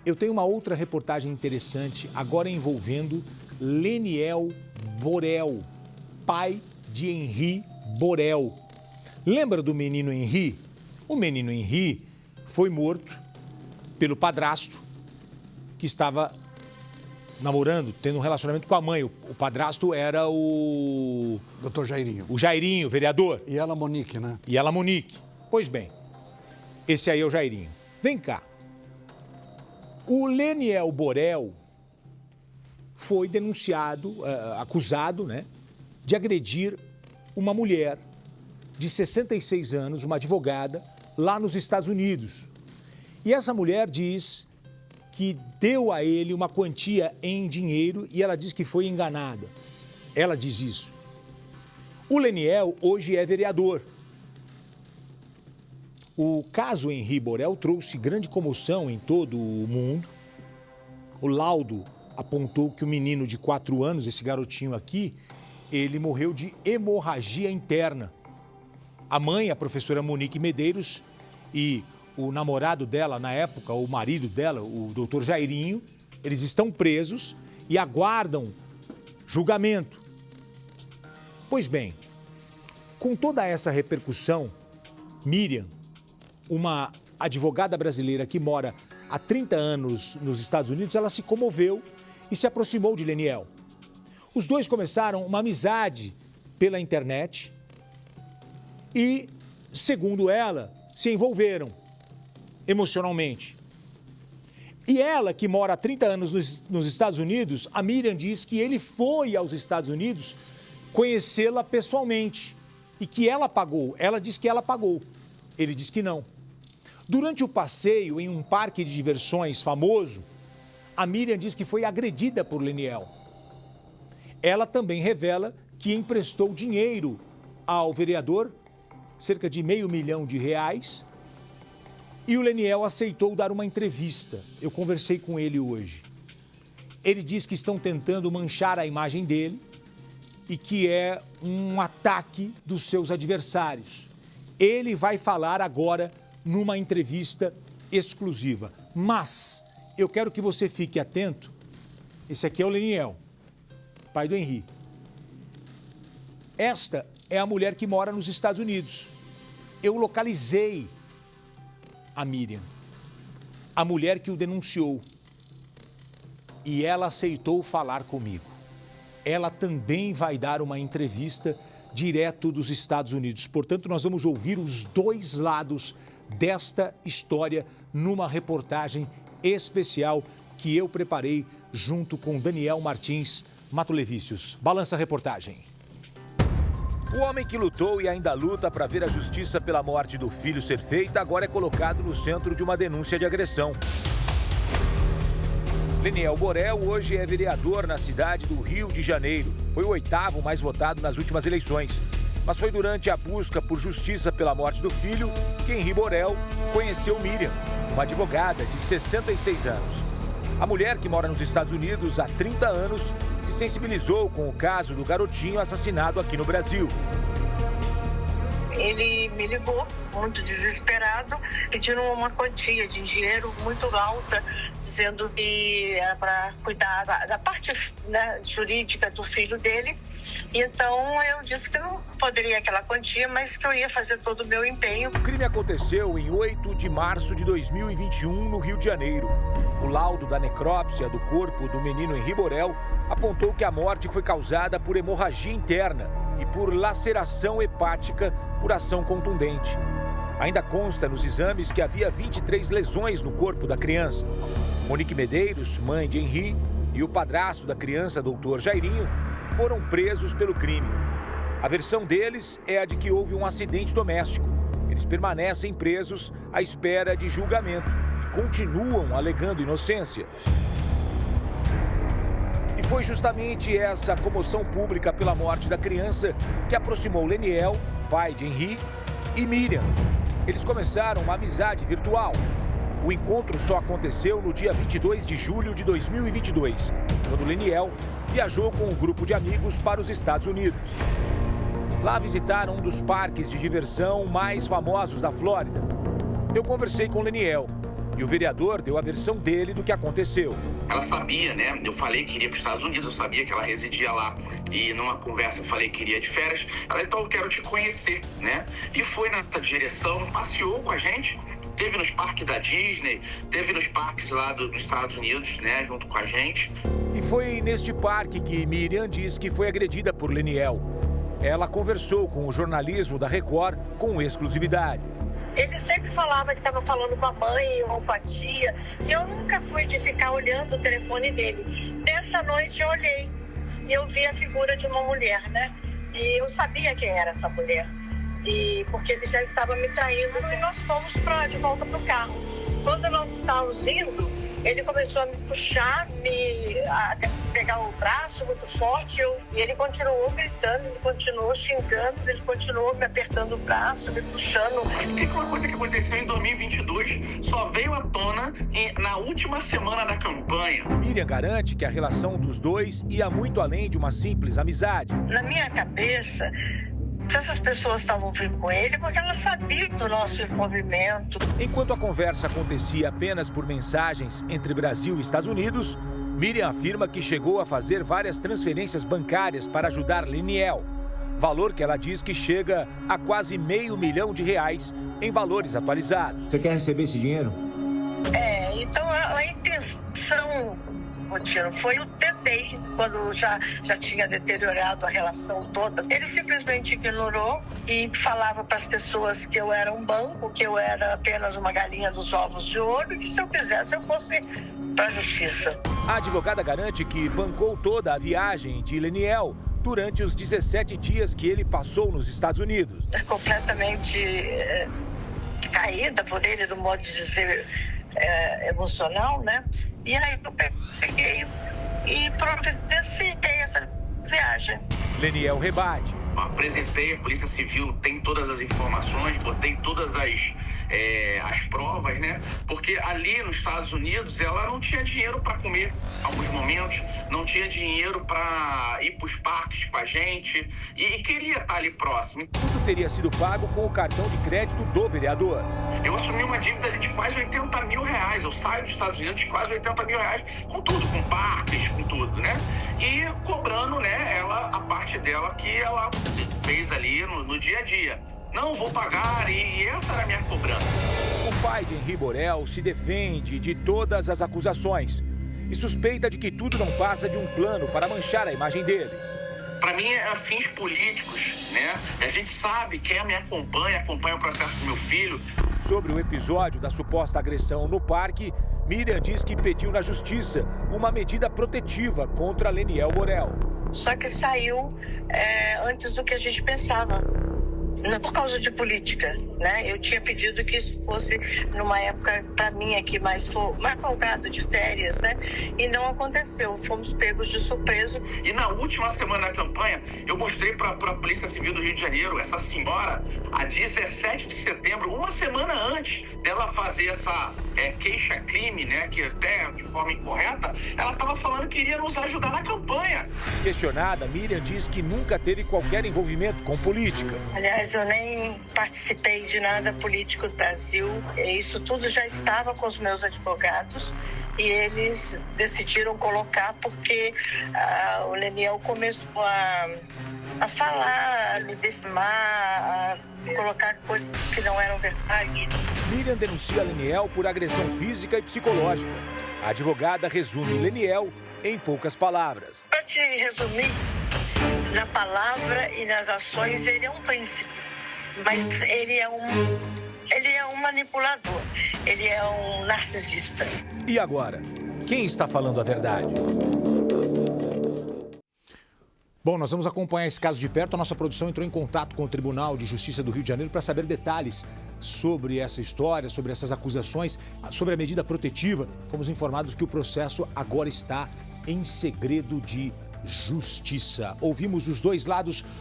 Eu tenho uma outra reportagem interessante, agora envolvendo Leniel Borel, pai de Henri Borel. Lembra do menino Henri? O menino Henri foi morto pelo padrasto que estava namorando, tendo um relacionamento com a mãe. O padrasto era o... Doutor Jairinho. O Jairinho, vereador. E ela, Monique, né? E ela, Monique. Pois bem, esse aí é o Jairinho. Vem cá. O Leniel Borel foi denunciado, acusado, né, de agredir uma mulher de 66 anos, uma advogada, lá nos Estados Unidos. E essa mulher diz que deu a ele uma quantia em dinheiro e ela diz que foi enganada. Ela diz isso. O Leniel hoje é vereador. O caso Henri Borel trouxe grande comoção em todo o mundo. O laudo apontou que o menino de 4 anos, esse garotinho aqui, ele morreu de hemorragia interna. A mãe, a professora Monique Medeiros, e o namorado dela na época, o marido dela, o doutor Jairinho, eles estão presos e aguardam julgamento. Pois bem, com toda essa repercussão, Miriam, uma advogada brasileira que mora há 30 anos nos Estados Unidos, ela se comoveu e se aproximou de Leniel. Os dois começaram uma amizade pela internet e, segundo ela, se envolveram emocionalmente. E ela, que mora há 30 anos nos Estados Unidos, a Miriam diz que ele foi aos Estados Unidos conhecê-la pessoalmente e que ela pagou. Ela diz que ela pagou. Ele diz que não. Durante o passeio em um parque de diversões famoso, a Miriam diz que foi agredida por Leniel. Ela também revela que emprestou dinheiro ao vereador, cerca de R$500 mil, e o Leniel aceitou dar uma entrevista. Eu conversei com ele hoje. Ele diz que estão tentando manchar a imagem dele e que é um ataque dos seus adversários. Ele vai falar agora numa entrevista exclusiva. Mas eu quero que você fique atento. Esse aqui é o Leniel, pai do Henri. Esta é a mulher que mora nos Estados Unidos. Eu localizei a Miriam, a mulher que o denunciou. E ela aceitou falar comigo. Ela também vai dar uma entrevista direto dos Estados Unidos. Portanto, nós vamos ouvir os dois lados desta história numa reportagem especial que eu preparei junto com Daniel Martins Matulevicius. Balança a reportagem. O homem que lutou e ainda luta para ver a justiça pela morte do filho ser feita agora é colocado no centro de uma denúncia de agressão. Leniel Borel hoje é vereador na cidade do Rio de Janeiro. Foi o 8º mais votado nas últimas eleições. Mas foi durante a busca por justiça pela morte do filho que Henri Borel conheceu Miriam, uma advogada de 66 anos. A mulher, que mora nos Estados Unidos há 30 anos, se sensibilizou com o caso do garotinho assassinado aqui no Brasil. Ele me ligou, muito desesperado, pedindo uma quantia de dinheiro muito alta, dizendo que era para cuidar da parte, né, jurídica do filho dele. Então eu disse que não poderia aquela quantia, mas que eu ia fazer todo o meu empenho. O crime aconteceu em 8 de março de 2021, no Rio de Janeiro. O laudo da necrópsia do corpo do menino Henri Borel apontou que a morte foi causada por hemorragia interna e por laceração hepática por ação contundente. Ainda consta nos exames que havia 23 lesões no corpo da criança. Monique Medeiros, mãe de Henri, e o padrasto da criança, doutor Jairinho, foram presos pelo crime. A versão deles é a de que houve um acidente doméstico. Eles permanecem presos à espera de julgamento e continuam alegando inocência. E foi justamente essa comoção pública pela morte da criança que aproximou Leniel, pai de Henri, e Miriam. Eles começaram uma amizade virtual. O encontro só aconteceu no dia 22 de julho de 2022, quando Leniel viajou com um grupo de amigos para os Estados Unidos. Lá visitaram um dos parques de diversão mais famosos da Flórida. Eu conversei com Leniel. E o vereador deu a versão dele do que aconteceu. Ela sabia, né? Eu falei que iria para os Estados Unidos, eu sabia que ela residia lá. E numa conversa eu falei que iria de férias. Ela, então, eu quero te conhecer, né? E foi nessa direção, passeou com a gente. Teve nos parques da Disney, teve nos parques lá dos Estados Unidos, né? Junto com a gente. E foi neste parque que Miriam diz que foi agredida por Leniel. Ela conversou com o jornalismo da Record com exclusividade. Ele sempre falava que estava falando com a mãe ou com a tia. E eu nunca fui de ficar olhando o telefone dele. Nessa noite eu olhei e eu vi a figura de uma mulher, né? E eu sabia quem era essa mulher. E porque ele já estava me traindo e nós fomos de volta para o carro. Quando nós estávamos indo, ele começou a me puxar, a pegar o braço muito forte, e ele continuou gritando, ele continuou xingando, ele continuou me apertando o braço, me puxando. Tem uma coisa que aconteceu em 2022, só veio à tona na última semana da campanha. Miriam garante que a relação dos dois ia muito além de uma simples amizade. Na minha cabeça, se essas pessoas estavam vindo com ele, porque elas sabiam do nosso envolvimento. Enquanto a conversa acontecia apenas por mensagens entre Brasil e Estados Unidos, Miriam afirma que chegou a fazer várias transferências bancárias para ajudar Leniel. Valor que ela diz que chega a quase R$500 mil em valores atualizados. Você quer receber esse dinheiro? Então a intenção, Coutinho, foi o tentei, quando já tinha deteriorado a relação toda. Ele simplesmente ignorou e falava para as pessoas que eu era um banco, que eu era apenas uma galinha dos ovos de ouro e que se eu quisesse eu fosse para a justiça. A advogada garante que bancou toda a viagem de Leniel durante os 17 dias que ele passou nos Estados Unidos. Completamente caída por ele, do modo de dizer emocional, né? E aí eu peguei e providenciei essa viagem. Leniel rebate. Apresentei a Polícia Civil, tem todas as informações, botei todas as provas, né? Porque ali nos Estados Unidos ela não tinha dinheiro para comer em alguns momentos, não tinha dinheiro para ir para os parques com a gente e queria estar ali próximo. Tudo teria sido pago com o cartão de crédito do vereador. Eu assumi uma dívida ali de quase R$80 mil. Eu saio dos Estados Unidos de quase R$80 mil, com tudo, com parques, com tudo, né? E cobrando, né, ela, a parte dela que ela fez ali no dia a dia. Não, vou pagar, e essa era a minha cobrança. O pai de Henri Borel se defende de todas as acusações e suspeita de que tudo não passa de um plano para manchar a imagem dele. Para mim, é fins políticos, né? A gente sabe, quem me acompanha o processo do meu filho. Sobre o episódio da suposta agressão no parque, Miriam diz que pediu na justiça uma medida protetiva contra Leniel Borel. Só que saiu antes do que a gente pensava. Não por causa de política, né? Eu tinha pedido que isso fosse numa época, para mim aqui, mais folgado, de férias, né? E não aconteceu, fomos pegos de surpresa. E na última semana da campanha, eu mostrei para a Polícia Civil do Rio de Janeiro, essa senhora, a 17 de setembro, uma semana antes dela fazer essa queixa-crime, né? Que até de forma incorreta, ela estava falando que iria nos ajudar na campanha. Questionada, Miriam diz que nunca teve qualquer envolvimento com política. Aliás, eu nem participei de nada político no Brasil. Isso tudo já estava com os meus advogados e eles decidiram colocar porque o Leniel começou a falar, a me defamar, a colocar coisas que não eram verdade. Miriam denuncia Leniel por agressão física e psicológica. A advogada resume Leniel em poucas palavras. Para te resumir, na palavra e nas ações, ele é um príncipe, mas ele é um manipulador, ele é um narcisista. E agora, quem está falando a verdade? Bom, nós vamos acompanhar esse caso de perto. A nossa produção entrou em contato com o Tribunal de Justiça do Rio de Janeiro para saber detalhes sobre essa história, sobre essas acusações, sobre a medida protetiva. Fomos informados que o processo agora está em segredo de justiça. Ouvimos os dois lados